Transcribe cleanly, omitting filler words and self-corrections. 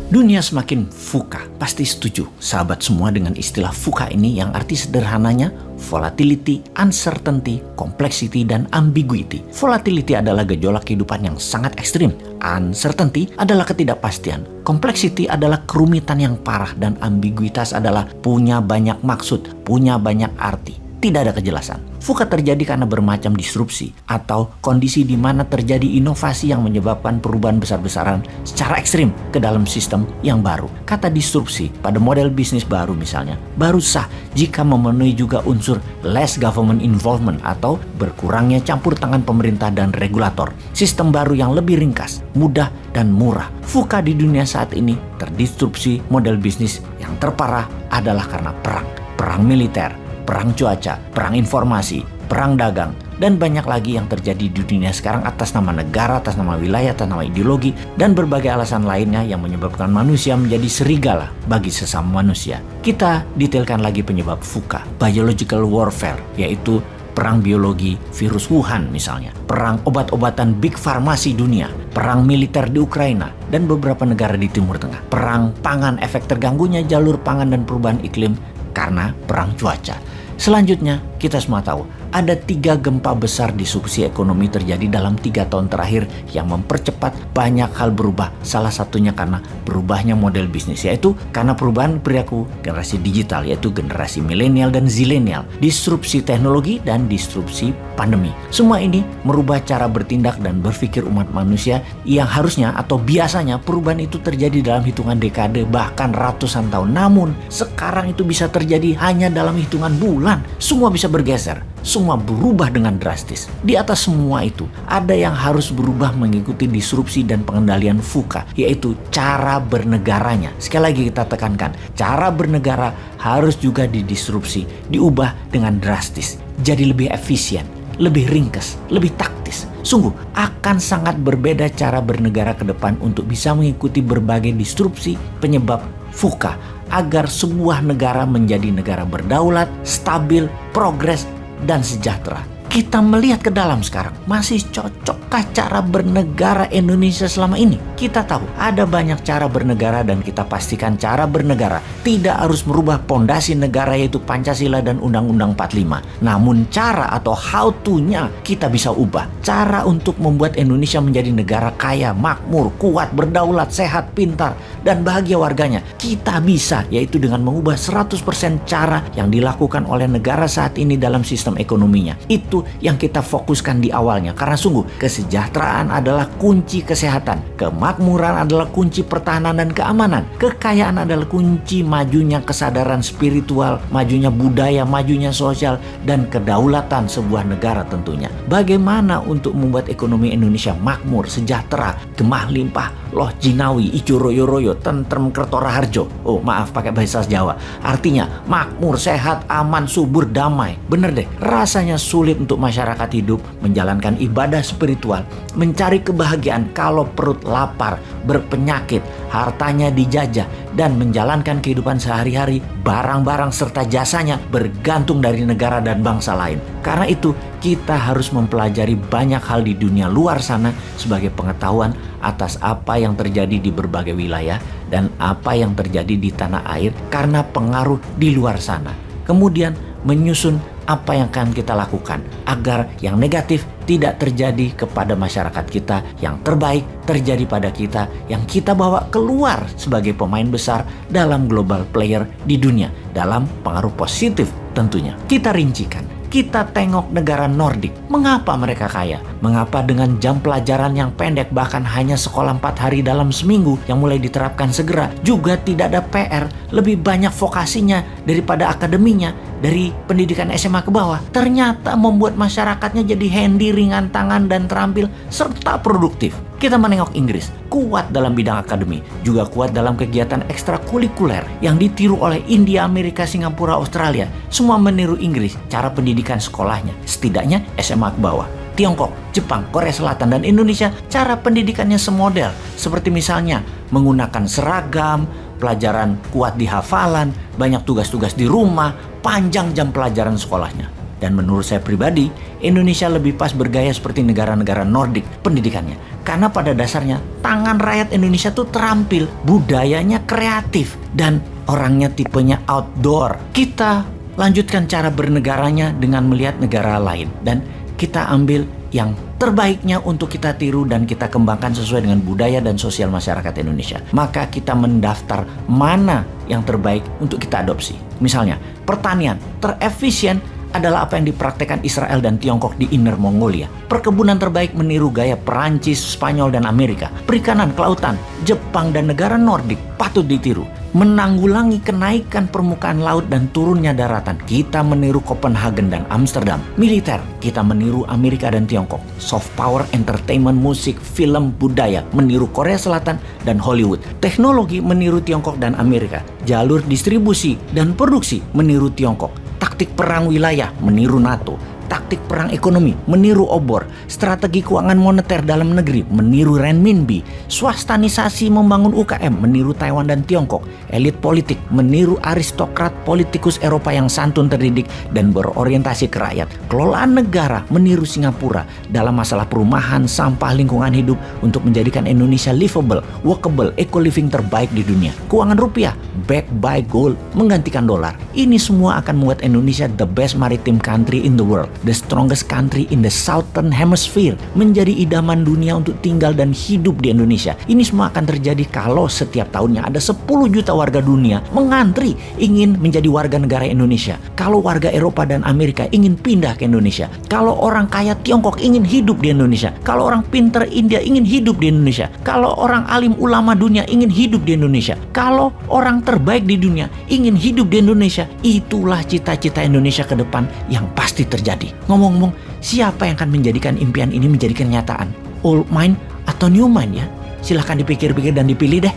Dunia semakin VUCA. Pasti setuju sahabat semua dengan istilah VUCA ini yang arti sederhananya volatility, uncertainty, complexity, dan ambiguity. Volatility adalah gejolak kehidupan yang sangat ekstrim. Uncertainty adalah ketidakpastian. Complexity adalah kerumitan yang parah, dan ambiguitas adalah punya banyak maksud, punya banyak arti. Tidak ada kejelasan. VUCA terjadi karena bermacam disrupsi atau kondisi di mana terjadi inovasi yang menyebabkan perubahan besar-besaran secara ekstrim ke dalam sistem yang baru. Kata disrupsi pada model bisnis baru misalnya, baru sah jika memenuhi juga unsur less government involvement atau berkurangnya campur tangan pemerintah dan regulator. Sistem baru yang lebih ringkas, mudah, dan murah. VUCA di dunia saat ini terdisrupsi model bisnis yang terparah adalah karena perang militer, perang cuaca, perang informasi, perang dagang, dan banyak lagi yang terjadi di dunia sekarang atas nama negara, atas nama wilayah, atas nama ideologi, dan berbagai alasan lainnya yang menyebabkan manusia menjadi serigala bagi sesama manusia. Kita detailkan lagi penyebab VUCA, biological warfare, yaitu perang biologi virus Wuhan misalnya, perang obat-obatan big farmasi dunia, perang militer di Ukraina, dan beberapa negara di Timur Tengah, perang pangan, efek terganggunya jalur pangan dan perubahan iklim karena perang cuaca. Selanjutnya, kita semua tahu ada 3 gempa besar disrupsi ekonomi terjadi dalam 3 tahun terakhir yang mempercepat banyak hal berubah. Salah satunya karena berubahnya model bisnis, yaitu karena perubahan perilaku generasi digital, yaitu generasi milenial dan zilenial, disrupsi teknologi, dan disrupsi pandemi. Semua ini merubah cara bertindak dan berpikir umat manusia yang harusnya atau biasanya perubahan itu terjadi dalam hitungan dekade bahkan ratusan tahun. Namun sekarang itu bisa terjadi hanya dalam hitungan bulan. Semua bisa bergeser, semua berubah dengan drastis. Di atas semua itu, ada yang harus berubah mengikuti disrupsi dan pengendalian VUCA, yaitu cara bernegaranya. Sekali lagi kita tekankan, cara bernegara harus juga didisrupsi, diubah dengan drastis, jadi lebih efisien, lebih ringkas, lebih taktis. Sungguh akan sangat berbeda cara bernegara ke depan untuk bisa mengikuti berbagai disrupsi penyebab VUCA agar sebuah negara menjadi negara berdaulat, stabil, progres, dan sejahtera. Kita melihat ke dalam sekarang, masih cocokkah cara bernegara Indonesia selama ini? Kita tahu ada banyak cara bernegara, dan kita pastikan cara bernegara tidak harus merubah pondasi negara yaitu Pancasila dan Undang-Undang 45. Namun cara atau how to-nya kita bisa ubah. Cara untuk membuat Indonesia menjadi negara kaya, makmur, kuat, berdaulat, sehat, pintar, dan bahagia warganya. Kita bisa, yaitu dengan mengubah 100% cara yang dilakukan oleh negara saat ini dalam sistem ekonominya. Itu yang kita fokuskan di awalnya, karena sungguh kesejahteraan adalah kunci kesehatan, kemakmuran adalah kunci pertahanan dan keamanan, kekayaan adalah kunci majunya kesadaran spiritual, majunya budaya, majunya sosial, dan kedaulatan sebuah negara tentunya. Bagaimana untuk membuat ekonomi Indonesia makmur, sejahtera, gemah limpah, loh jinawi, ijo royo royo, tentrem kertora harjo. Oh maaf pakai bahasa Jawa, artinya makmur, sehat, aman, subur, damai. Bener deh, rasanya sulit untuk masyarakat hidup menjalankan ibadah spiritual, mencari kebahagiaan kalau perut lapar, berpenyakit, hartanya dijajah, dan menjalankan kehidupan sehari-hari, barang-barang serta jasanya bergantung dari negara dan bangsa lain. Karena itu kita harus mempelajari banyak hal di dunia luar sana sebagai pengetahuan atas apa yang terjadi di berbagai wilayah dan apa yang terjadi di tanah air karena pengaruh di luar sana. Kemudian menyusun apa yang akan kita lakukan agar yang negatif tidak terjadi kepada masyarakat kita, yang terbaik terjadi pada kita, yang kita bawa keluar sebagai pemain besar dalam global player di dunia, dalam pengaruh positif tentunya. Kita rincikan. Kita tengok negara Nordik. Mengapa mereka kaya? Mengapa dengan jam pelajaran yang pendek, bahkan hanya sekolah 4 hari dalam seminggu yang mulai diterapkan segera, juga tidak ada PR, lebih banyak vokasinya daripada akademinya, dari pendidikan SMA ke bawah. Ternyata membuat masyarakatnya jadi handy, ringan tangan, dan terampil, serta produktif. Kita menengok Inggris, kuat dalam bidang akademi, juga kuat dalam kegiatan ekstrakurikuler yang ditiru oleh India, Amerika, Singapura, Australia. Semua meniru Inggris cara pendidikan sekolahnya, setidaknya SMA ke bawah. Tiongkok, Jepang, Korea Selatan, dan Indonesia cara pendidikannya semodel. Seperti misalnya menggunakan seragam, pelajaran kuat di hafalan, banyak tugas-tugas di rumah, panjang jam pelajaran sekolahnya. Dan menurut saya pribadi, Indonesia lebih pas bergaya seperti negara-negara Nordik pendidikannya. Karena pada dasarnya, tangan rakyat Indonesia tuh terampil, budayanya kreatif, dan orangnya tipenya outdoor. Kita lanjutkan cara bernegaranya dengan melihat negara lain. Dan kita ambil yang terbaiknya untuk kita tiru dan kita kembangkan sesuai dengan budaya dan sosial masyarakat Indonesia. Maka kita mendaftar mana yang terbaik untuk kita adopsi. Misalnya, pertanian terefisien adalah apa yang dipraktekkan Israel dan Tiongkok di Inner Mongolia. Perkebunan terbaik meniru gaya Perancis, Spanyol, dan Amerika. Perikanan, kelautan, Jepang, dan negara Nordik patut ditiru. Menanggulangi kenaikan permukaan laut dan turunnya daratan, kita meniru Copenhagen dan Amsterdam. Militer, kita meniru Amerika dan Tiongkok. Soft power, entertainment, musik, film, budaya, meniru Korea Selatan dan Hollywood. Teknologi, meniru Tiongkok dan Amerika. Jalur distribusi dan produksi, meniru Tiongkok. Taktik perang wilayah, meniru NATO. Taktik perang ekonomi, meniru obor. Strategi keuangan moneter dalam negeri, meniru renminbi. Swastanisasi membangun UKM, meniru Taiwan dan Tiongkok. Elit politik, meniru aristokrat politikus Eropa yang santun terdidik dan berorientasi ke rakyat. Kelolaan negara, meniru Singapura dalam masalah perumahan, sampah, lingkungan hidup untuk menjadikan Indonesia livable, workable, eco-living terbaik di dunia. Keuangan rupiah, backed by gold, menggantikan dolar. Ini semua akan membuat Indonesia the best maritime country in the world. The strongest country in the southern hemisphere, menjadi idaman dunia untuk tinggal dan hidup di Indonesia. Ini semua akan terjadi kalau setiap tahunnya ada 10 juta warga dunia mengantri ingin menjadi warga negara Indonesia. Kalau warga Eropa dan Amerika ingin pindah ke Indonesia. Kalau orang kaya Tiongkok ingin hidup di Indonesia. Kalau orang pinter India ingin hidup di Indonesia. Kalau orang alim ulama dunia ingin hidup di Indonesia. Kalau orang terbaik di dunia ingin hidup di Indonesia. Itulah cita-cita Indonesia ke depan yang pasti terjadi. Ngomong-ngomong, siapa yang akan menjadikan impian ini menjadi kenyataan? Old mind atau new mind ya? Silahkan dipikir-pikir dan dipilih deh.